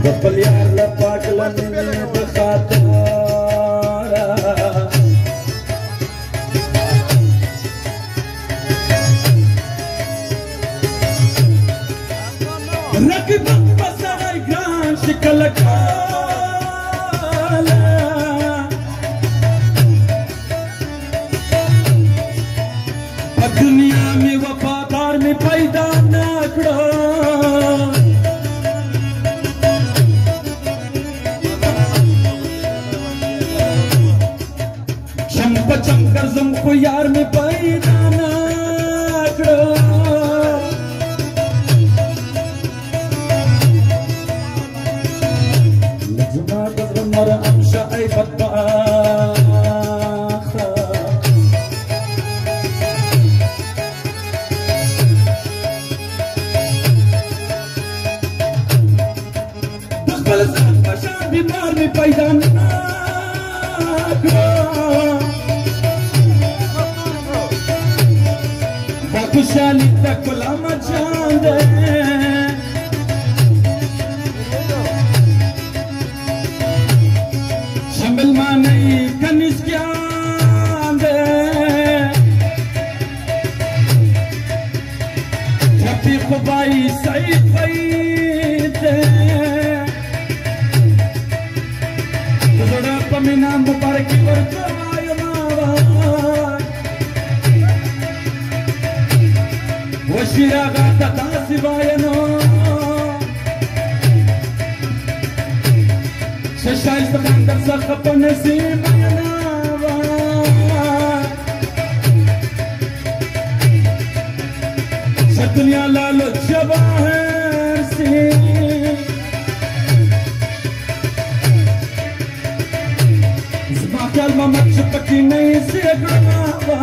بقبل يار لباك لمني بخاطر ركبت بسرعي جران شكلك दुनिया में वफादार में पैदा न करो चंप चमकर जमको यार में पैदा न करो लजमा गजर मर अमशा ऐ बद्बा बीमार में पैदा न खुशहाली तक गुलाम चांद शमिल मानी कनिस जबी खुबाई सही पमिना मुबारक वर्तवाय मावा वशिरा गाता दासिवायनो शशाइस बंदर सखप नसीमावा दुनिया लालो जवाहर से كلمة ما تشبكي نيسي قرابة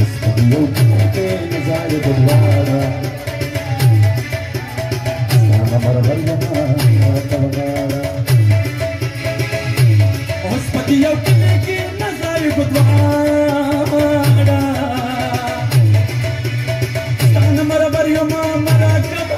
استغيوك وكين زايد الوارة استعنا مرغلنا وطلغارة واسبكي وكين زايد الوارة استعنا مرغل يوم مراكب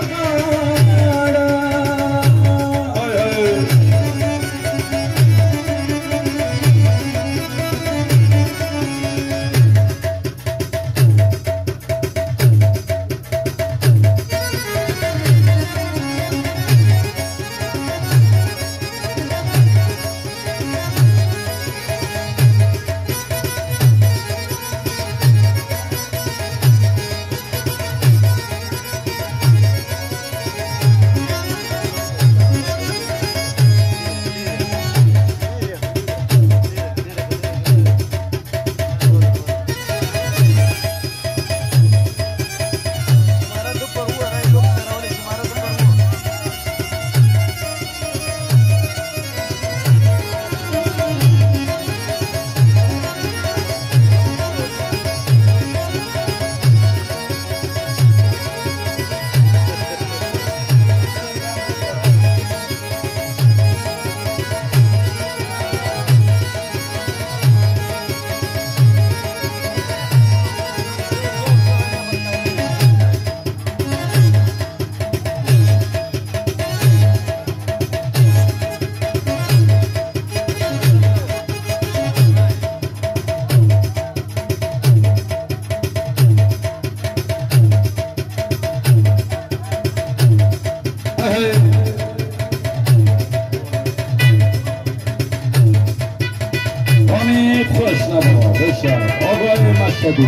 آقای مشهدی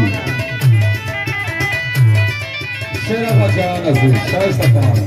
شعر و جهان عزیز شایسته